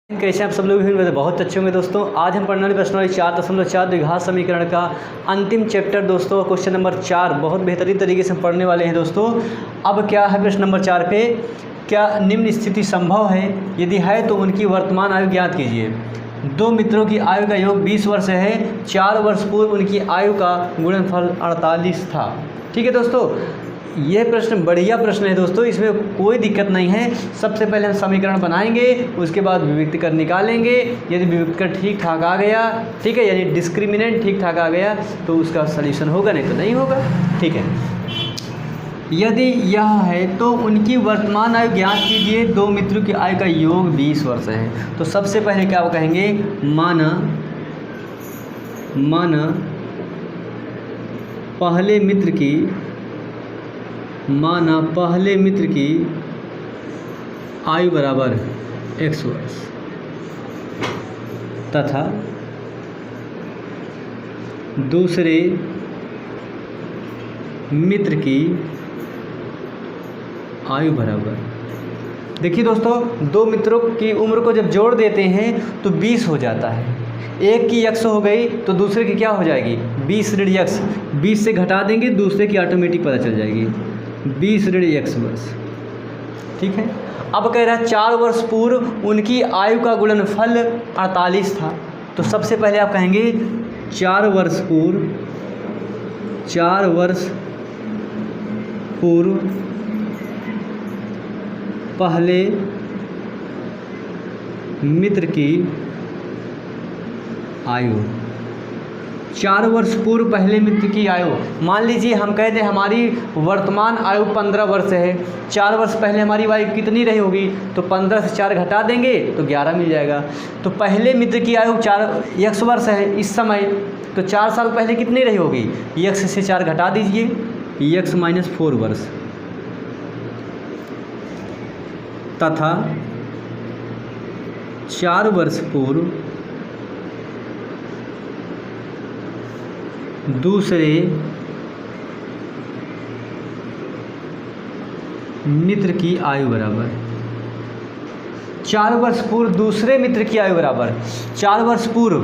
कैसे आप सब लोग भी बहुत अच्छे होंगे दोस्तों। आज हम पढ़ने वाले प्रश्नावली 4.4 द्विघात समीकरण का अंतिम चैप्टर दोस्तों, क्वेश्चन नंबर 4 बहुत बेहतरीन तरीके से हम पढ़ने वाले हैं दोस्तों। अब क्या है प्रश्न नंबर 4 पे, क्या निम्न स्थिति संभव है? यदि है तो उनकी वर्तमान आयु ज्ञात कीजिए। दो मित्रों की आयु का योग 20 वर्ष है। 4 वर्ष पूर्व उनकी आयु का गुणनफल 48 था। ठीक है दोस्तों, यह प्रश्न बढ़िया प्रश्न है दोस्तों, इसमें कोई दिक्कत नहीं है। सबसे पहले हम समीकरण बनाएंगे, उसके बाद विविक्त कर निकालेंगे। यदि विविक्त कर ठीक ठाक आ गया, ठीक है, यानी डिस्क्रिमिनेंट ठीक ठाक आ गया तो उसका सलूशन होगा, नहीं तो नहीं होगा। ठीक है, यदि यह है तो उनकी वर्तमान आयु ज्ञात कीजिए। दो मित्रों की आयु का योग 20 वर्ष है। तो सबसे पहले क्या कहेंगे, माना पहले मित्र की आयु बराबर x वर्ष तथा दूसरे मित्र की आयु बराबर। देखिए दोस्तों, दो मित्रों की उम्र को जब जोड़ देते हैं तो 20 हो जाता है। एक की x हो गई तो दूसरे की क्या हो जाएगी, 20 ऋण x। 20 से घटा देंगे, दूसरे की ऑटोमेटिक पता चल जाएगी, 20 ऋण x वर्ष। ठीक है, अब कह रहा है 4 वर्ष पूर्व उनकी आयु का गुणनफल 48 था। तो सबसे पहले आप कहेंगे 4 वर्ष पूर्व पहले मित्र की आयु। 4 वर्ष पूर्व पहले मित्र की आयु, मान लीजिए हम कह दें हमारी वर्तमान आयु 15 वर्ष है। 4 वर्ष पहले हमारी आयु कितनी रही होगी, तो 15 से 4 घटा देंगे तो 11 मिल जाएगा। तो पहले मित्र की आयु 4 वर्ष है इस समय, तो 4 साल पहले कितनी रही होगी, x से 4 घटा दीजिए, x - 4 वर्ष तथा 4 वर्ष पूर्व दूसरे मित्र की आयु बराबर। 4 वर्ष पूर्व दूसरे मित्र की आयु बराबर। 4 वर्ष पूर्व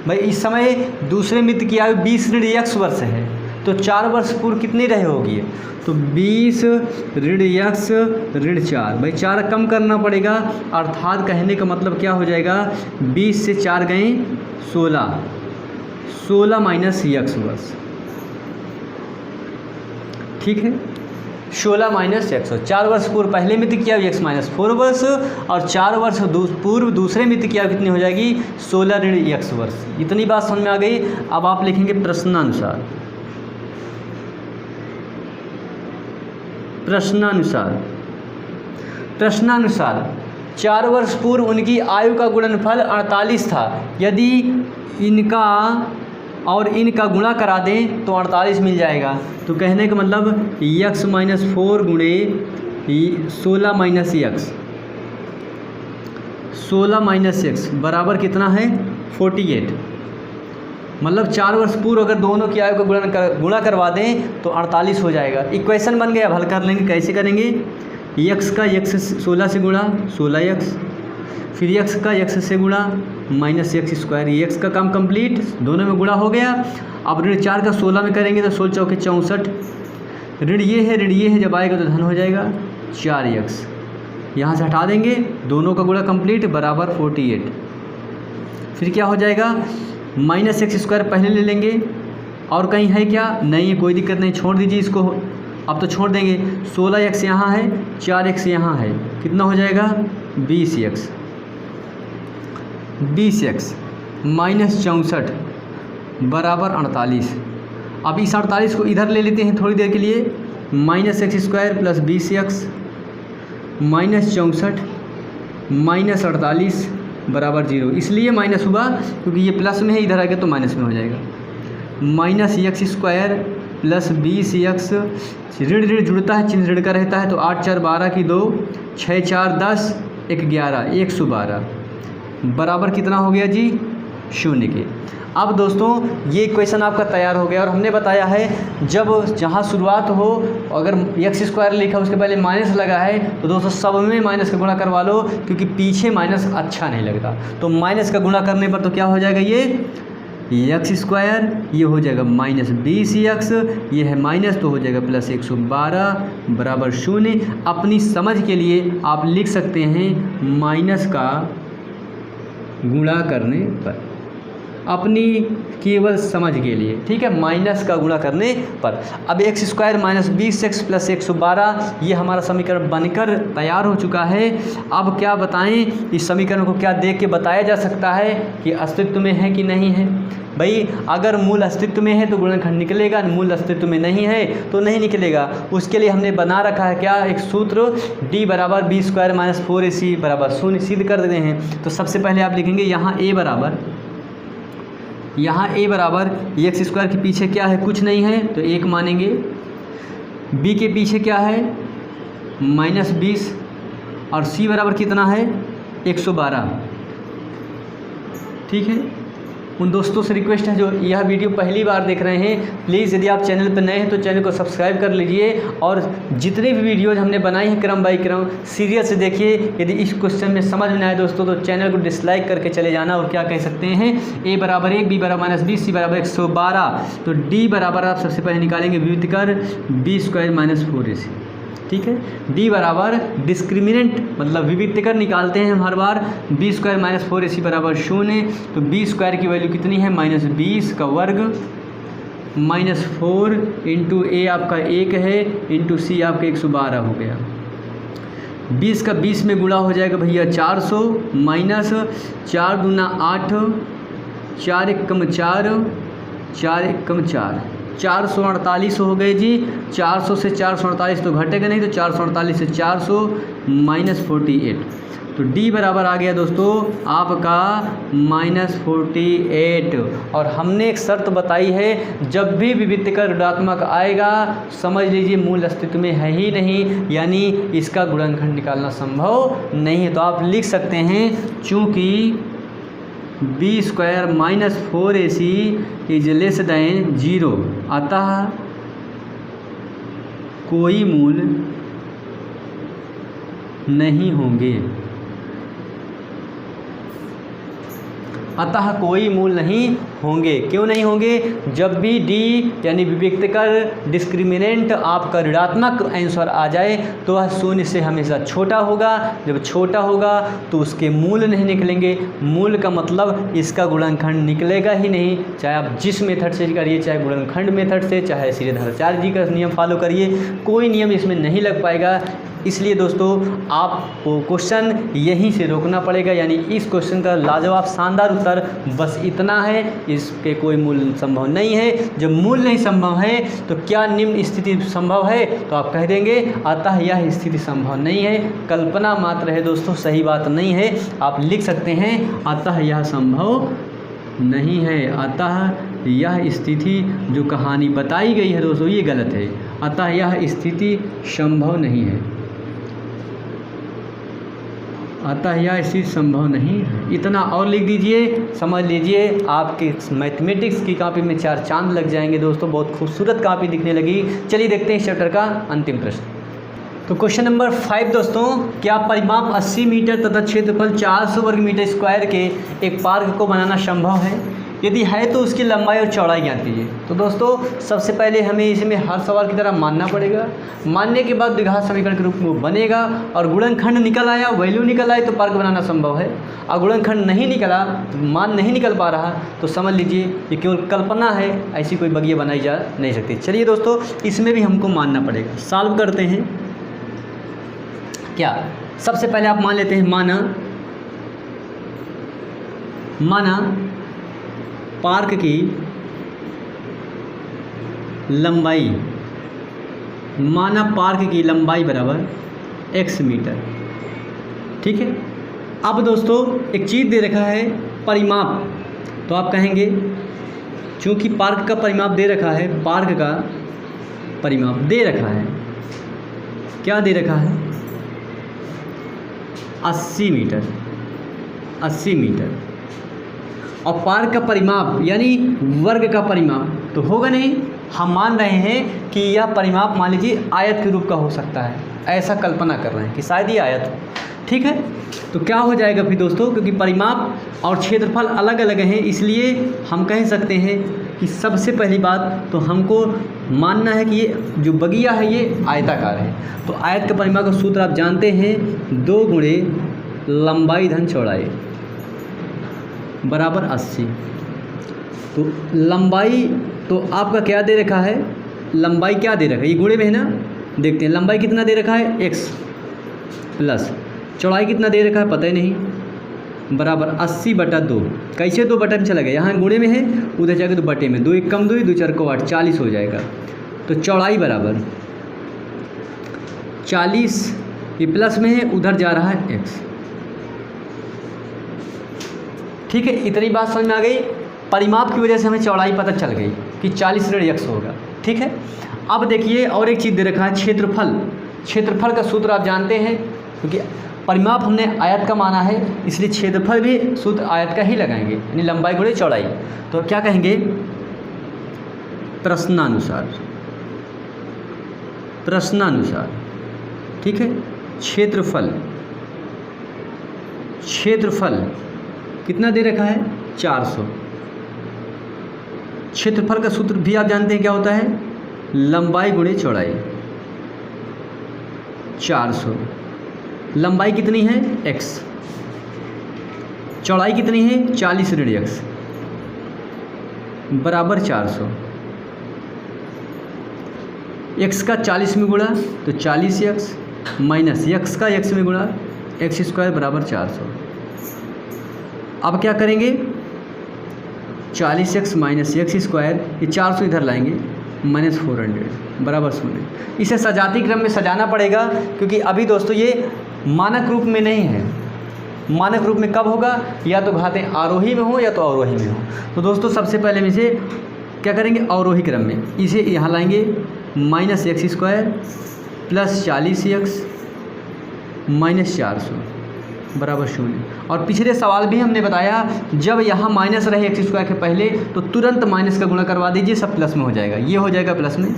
भाई इस समय दूसरे मित्र की आयु 20 ऋण x वर्ष है, तो 4 वर्ष पूर्व कितनी रहे होगी, तो 20 ऋण x ऋण 4। भाई 4 कम करना पड़ेगा, अर्थात कहने का मतलब क्या हो जाएगा, 20 से 4 गए 16 माइनस x वर्ष। ठीक है, 16 माइनस x वर्ष। 4 वर्ष पूर्व पहले मित्र की आयु x - 4 वर्ष, और 4 वर्ष पूर्व दूसरे मित्र की आयु कितनी हो जाएगी, 16 ऋण x वर्ष। इतनी बात समझ में आ गई। अब आप लिखेंगे प्रश्नानुसार 4 वर्ष पूर्व उनकी आयु का गुणनफल 48 था। यदि इनका और इनका गुणा करा दें तो 48 मिल जाएगा। तो कहने का मतलब x - 4 गुणे 16 माइनस x बराबर कितना है, 48। मतलब 4 वर्ष पूर्व अगर दोनों की आयु का गुणा करवा दें तो 48 हो जाएगा। इक्वेशन बन गया। अब हल कर लेंगे। कैसे करेंगे, x का x 16 से गुणा 16x, फिर x का x से गुणा माइनस x²। ये x का काम कंप्लीट, दोनों में गुणा हो गया। अब ऋण 4 का 16 में करेंगे तो 16 चौके 64। ऋण ये है, जब आएगा तो धन हो जाएगा 4x। यहाँ से हटा देंगे, दोनों का गुणा कंप्लीट बराबर 48। फिर क्या हो जाएगा, माइनस x² पहले ले लेंगे। और कहीं है क्या, नहीं है, कोई दिक्कत नहीं, छोड़ दीजिए इसको। अब तो छोड़ देंगे, 16x यहाँ है, 4x यहाँ है, कितना हो जाएगा 20x माइनस 64 बराबर 48। अब इस 48 को इधर ले लेते हैं थोड़ी देर के लिए, minus x² plus 20x minus 64 minus 48 बराबर 0। इसलिए माइनस हुआ क्योंकि ये प्लस में है, इधर आ गया तो माइनस में हो जाएगा। माइनस x² प्लस 20x, ऋण जुड़ता है, चिन्ह ऋण का रहता है, तो 8 4 12 की 2, 6 4 10 1 11 112 बराबर कितना हो गया जी, 0 के। अब दोस्तों ये क्वेश्चन आपका तैयार हो गया और हमने बताया है जब जहाँ शुरुआत हो अगर x² लिखा उसके पहले माइनस लगा है तो दोस्तों सब में माइनस का गुणा करवा लो, क्योंकि पीछे माइनस अच्छा नहीं लगता। तो माइनस का गुणा करने पर तो क्या हो जाएगा, ये x², ये हो जाएगा -20x, ये है माइनस तो हो जाएगा +112 बराबर 0। अपनी समझ के लिए आप लिख सकते हैं माइनस का गुणा करने पर, अपनी केवल समझ के लिए, ठीक है, माइनस का गुणा करने पर। अब x² -20x + 112 ये हमारा समीकरण बनकर तैयार हो चुका है। अब क्या बताएं, इस समीकरण को क्या देख के बताया जा सकता है कि अस्तित्व में है कि नहीं है। भाई अगर मूल अस्तित्व में है तो गुणनखंड निकलेगा, मूल अस्तित्व में नहीं है तो नहीं निकलेगा। उसके लिए हमने बना रखा है क्या, एक सूत्र d = b² - 4ac = 0 सिद्ध कर देते हैं। तो सबसे पहले आप लिखेंगे यहाँ a बराबर x² के पीछे क्या है, कुछ नहीं है तो 1 मानेंगे। b के पीछे क्या है -20 और c बराबर कितना है 112। ठीक है, उन दोस्तों से रिक्वेस्ट है जो यह वीडियो पहली बार देख रहे हैं, प्लीज़ यदि आप चैनल पर नए हैं तो चैनल को सब्सक्राइब कर लीजिए और जितने भी वीडियोज़ हमने बनाई हैं क्रम बाई क्रम सीरियल से देखिए। यदि इस क्वेश्चन में समझ में आए दोस्तों तो चैनल को डिसलाइक करके चले जाना। और क्या कह सकते हैं, a = 1, b = -20, c = 112। तो d बराबर आप सबसे पहले निकालेंगे व्युत्कर b² - 4ac। ठीक है, d बराबर डिस्क्रिमिनेंट मतलब विविधकर निकालते हैं हम हर बार, b² - 4ac = 0। तो b² की वैल्यू कितनी है -20 का वर्ग -4 × a आपका 1 है × c आपका 112 हो गया। 20 का 20 में गुणा हो जाएगा भैया 400 माइनस 4 दूना 8, 4 एकम 4, 4 एकम 4, 448 हो गए जी। 400 से 448 तो घटेगा नहीं, तो 448 से 400 -48। तो d बराबर आ गया दोस्तों आपका -48। और हमने एक शर्त बताई है, जब भी विविधकर ऋणात्मक आएगा समझ लीजिए मूल अस्तित्व में है ही नहीं, यानी इसका गुणनखंड निकालना संभव नहीं है। तो आप लिख सकते हैं चूँकि b² - 4ac > 0, अतः कोई मूल नहीं होंगे, अतः कोई मूल नहीं होंगे। क्यों नहीं होंगे, जब भी d यानी विविधकर डिस्क्रिमिनेंट आपका ऋणात्मक आंसर आ जाए तो वह 0 से हमेशा छोटा होगा। जब छोटा होगा तो उसके मूल नहीं निकलेंगे। मूल का मतलब इसका गुणनखंड निकलेगा ही नहीं, चाहे आप जिस मेथड से करिए, चाहे गुणनखंड मेथड से, चाहे श्रीधराचार्य जी का नियम फॉलो करिए, कोई नियम इसमें नहीं लग पाएगा। इसलिए दोस्तों आपको क्वेश्चन यहीं से रोकना पड़ेगा, यानी इस क्वेश्चन का लाजवाब शानदार उत्तर बस इतना है, इसके कोई मूल संभव नहीं है। जब मूल नहीं संभव है तो क्या निम्न स्थिति संभव है, तो आप कह देंगे अतः यह स्थिति संभव नहीं है। कल्पना मात्र है दोस्तों, सही बात नहीं है। आप लिख सकते हैं अतः यह संभव नहीं है, अतः यह स्थिति जो कहानी बताई गई है दोस्तों ये गलत है, अतः यह स्थिति संभव नहीं है, अतः यह स्थिति संभव नहीं है। इतना और लिख दीजिए, समझ लीजिए आपके मैथमेटिक्स की कॉपी में 4 चांद लग जाएंगे दोस्तों, बहुत खूबसूरत कॉपी दिखने लगी। चलिए देखते हैं इस चैप्टर का अंतिम प्रश्न। तो क्वेश्चन नंबर 5 दोस्तों, क्या परिमाप 80 मीटर तथा क्षेत्रफल 400 वर्ग मीटर स्क्वायर के एक पार्क को बनाना संभव है? यदि है तो उसकी लंबाई और चौड़ाई ज्ञात कीजिए। तो दोस्तों सबसे पहले हमें इसमें हर सवाल की तरह मानना पड़ेगा। मानने के बाद द्विघात समीकरण के रूप में वो बनेगा और गुणनखंड निकल आया, वैल्यू निकल आई तो पार्क बनाना संभव है। और गुणनखंड नहीं निकला, मान नहीं निकल पा रहा, तो समझ लीजिए ये केवल कल्पना है, ऐसी कोई बगिया बनाई जा नहीं सकती। चलिए दोस्तों इसमें भी हमको मानना पड़ेगा। सॉल्व करते हैं क्या, सबसे पहले आप मान लेते हैं, माना पार्क की लंबाई, माना पार्क की लंबाई बराबर x मीटर। ठीक है, अब दोस्तों एक चीज़ दे रखा है परिमाप, तो आप कहेंगे चूँकि पार्क का परिमाप दे रखा है, पार्क का परिमाप दे रखा है, क्या दे रखा है 80 मीटर, 80 मीटर। और पार का परिमाप यानी वर्ग का परिमाप तो होगा नहीं। हम मान रहे हैं कि यह परिमाप मान लीजिए आयत के रूप का हो सकता है, ऐसा कल्पना कर रहे हैं कि शायद ये आयत हो। ठीक है, तो क्या हो जाएगा फिर दोस्तों, क्योंकि परिमाप और क्षेत्रफल अलग अलग हैं, इसलिए हम कह सकते हैं कि सबसे पहली बात तो हमको मानना है कि ये जो बगिया है ये आयताकार है। तो आयत के परिमाप का सूत्र आप जानते हैं, 2 गुणे लंबाई धन चौड़ाई बराबर 80। तो लंबाई तो आपका क्या दे रखा है, लंबाई क्या दे रखा है, ये गुणे में है ना, देखते हैं लंबाई कितना दे रखा है x प्लस चौड़ाई कितना दे रखा है पता ही नहीं, बराबर 80/2। कैसे 2 बटे में चला गया, यहाँ गुणे में है, उधर जाकर 2 बटे में, 2 1 कम 2 2 4 को 8 40 हो जाएगा। तो चौड़ाई बराबर 40, ये प्लस में है, उधर जा रहा है x। ठीक है, इतनी बात समझ में आ गई। परिमाप की वजह से हमें चौड़ाई पता चल गई कि 40 ऋण x होगा। ठीक है, अब देखिए और एक चीज़ दे रखा है, क्षेत्रफल। क्षेत्रफल का सूत्र आप जानते हैं, क्योंकि परिमाप हमने आयत का माना है, इसलिए क्षेत्रफल भी सूत्र आयत का ही लगाएंगे, यानी लंबाई गुणे चौड़ाई। तो क्या कहेंगे, प्रश्नानुसार। प्रश्नानुसार ठीक है, क्षेत्रफल। क्षेत्रफल कितना दे रखा है 400। क्षेत्रफल का सूत्र भी आप जानते हैं क्या होता है, लंबाई गुणे चौड़ाई। 400 लंबाई कितनी है x, चौड़ाई कितनी है 40 ऋण x बराबर 400। x का 40 में गुणा तो 40x माइनस x का x में गुणा x² बराबर 400। अब क्या करेंगे, 40x माइनस x², ये 400 इधर लाएंगे, -400 बराबर 0। इसे सजाती क्रम में सजाना पड़ेगा, क्योंकि अभी दोस्तों ये मानक रूप में नहीं है। मानक रूप में कब होगा, या तो घातें आरोही में हो या तो अवरोही में हो। तो दोस्तों सबसे पहले में इसे क्या करेंगे, अवरोही क्रम में इसे यहाँ लाएंगे, -x² प्लस 40x माइनस 400 बराबर 0। और पिछले सवाल भी हमने बताया, जब यहाँ माइनस रहे x² के पहले तो तुरंत माइनस का गुणा करवा दीजिए, सब प्लस में हो जाएगा, ये हो जाएगा प्लस में।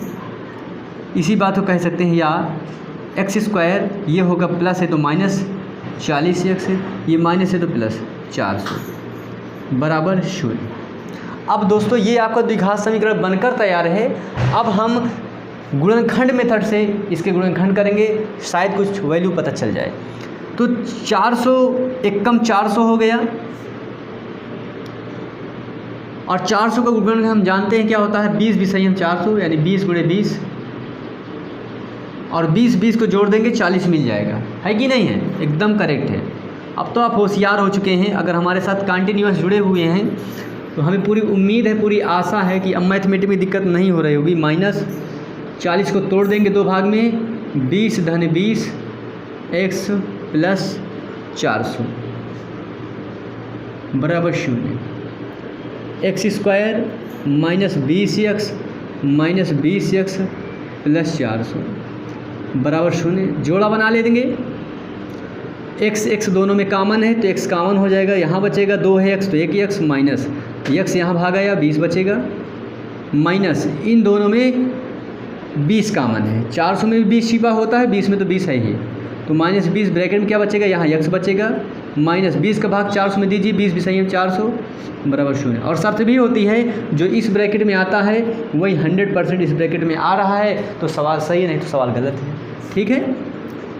इसी बात को कह सकते हैं, या x² ये होगा प्लस है तो माइनस 40x है, ये माइनस है तो प्लस 400 बराबर 0। अब दोस्तों ये आपका द्विघात समीकरण बनकर तैयार है। अब हम गुणनखंड मेथड से इसके गुणनखंड करेंगे, शायद कुछ वैल्यू पता चल जाए। तो 400 एक कम 400 हो गया, और 400 का गुणनखंड हम जानते हैं क्या होता है, 20 विषयम 400 यानी 20 गुणे 20, और 20 को जोड़ देंगे 40 मिल जाएगा, है कि नहीं है, एकदम करेक्ट है। अब तो आप होशियार हो चुके हैं, अगर हमारे साथ कंटिन्यूअस जुड़े हुए हैं तो हमें पूरी उम्मीद है, पूरी आशा है कि अब मैथमेटिक्स में दिक्कत नहीं हो रही होगी। -40 को तोड़ देंगे 2 भाग में, 20 धन 20 x प्लस 400 बराबर 0। x² minus 20x minus 20x plus 400 बराबर 0। जोड़ा बना ले देंगे, x दोनों में कॉमन है तो x कॉमन हो जाएगा, यहाँ बचेगा 2 है x तो 1 x माइनस x यहाँ भागा या 20 बचेगा, माइनस इन दोनों में 20 कॉमन है, 400 में भी 20 छिपा होता है, 20 में तो 20 है ही, तो -20 ब्रैकेट में क्या बचेगा, यहाँ x बचेगा, -20 का भाग 400 में दीजिए, 20 भी सही है 400 बराबर 0। और शर्त भी होती है, जो इस ब्रैकेट में आता है वही 100% इस ब्रैकेट में आ रहा है तो सवाल सही है, नहीं तो सवाल गलत है। ठीक है,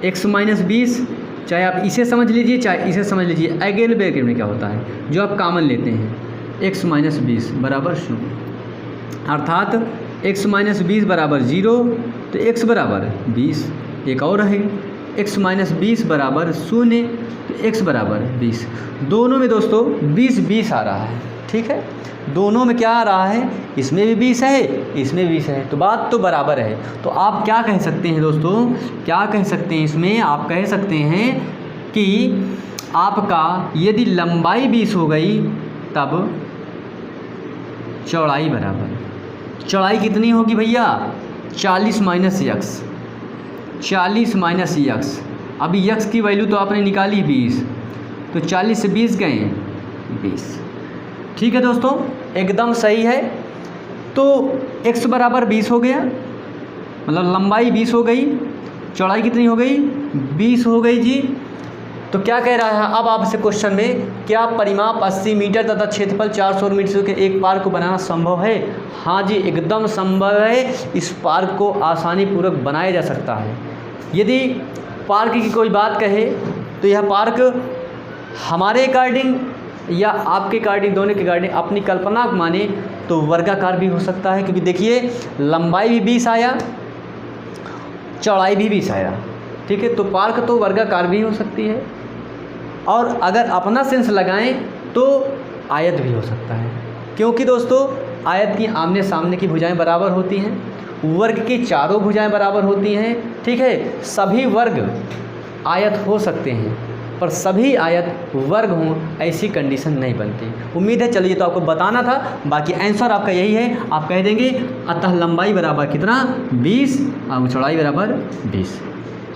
x माइनस 20, चाहे आप इसे समझ लीजिए चाहे इसे समझ लीजिए, अगेन ब्रैकेट में क्या होता है जो आप कॉमन लेते हैं, x माइनस 20 बराबर 0, अर्थात x माइनस 20 बराबर 0, तो x बराबर 20। एक और है, x माइनस 20 बराबर 0, तो x बराबर 20। दोनों में दोस्तों 20 आ रहा है। ठीक है, दोनों में क्या आ रहा है, इसमें भी 20 है इसमें भी 20 है, तो बात तो बराबर है। तो आप क्या कह सकते हैं दोस्तों, क्या कह सकते हैं इसमें, आप कह सकते हैं कि आपका यदि लंबाई 20 हो गई तब चौड़ाई बराबर, चौड़ाई कितनी होगी भैया, 40 माइनस x, 40 माइनस x। अभी x की वैल्यू तो आपने निकाली 20, तो 40 से 20 गए 20। ठीक है दोस्तों, एकदम सही है। तो x बराबर 20 हो गया, मतलब लंबाई 20 हो गई, चौड़ाई कितनी हो गई 20 हो गई जी। तो क्या कह रहा है अब आपसे क्वेश्चन में, क्या परिमाप 80 मीटर तथा क्षेत्रफल 400 मीटर के एक पार्क को बनाना संभव है? हाँ जी, एकदम संभव है। इस पार्क को आसानी पूर्वक बनाया जा सकता है। यदि पार्क की कोई बात कहे तो यह पार्क हमारे अकॉर्डिंग या आपके अकॉर्डिंग, दोनों के अकॉर्डिंग अपनी कल्पना को माने तो वर्गाकार भी हो सकता है, क्योंकि देखिए लंबाई भी 20 आया, चौड़ाई भी 20 आया। ठीक है, तो पार्क तो वर्गाकार भी हो सकती है, और अगर अपना सेंस लगाएं तो आयत भी हो सकता है, क्योंकि दोस्तों आयत की आमने सामने की भुजाएं बराबर होती हैं, वर्ग की चारों भुजाएं बराबर होती हैं। ठीक है, सभी वर्ग आयत हो सकते हैं, पर सभी आयत वर्ग हों ऐसी कंडीशन नहीं बनती। उम्मीद है, चलिए तो आपको बताना था, बाकी आंसर आपका यही है। आप कह देंगे अतः लंबाई बराबर कितना 20 और चौड़ाई बराबर 20।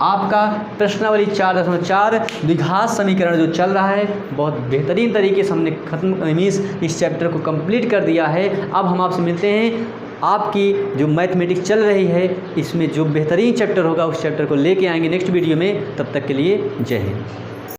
आपका प्रश्नावली 4.4 द्विघात समीकरण जो चल रहा है, बहुत बेहतरीन तरीके से हमने खत्म इस चैप्टर को कंप्लीट कर दिया है। अब हम आपसे मिलते हैं, आपकी जो मैथमेटिक्स चल रही है इसमें जो बेहतरीन चैप्टर होगा उस चैप्टर को लेके आएंगे नेक्स्ट वीडियो में। तब तक के लिए जय हिंद।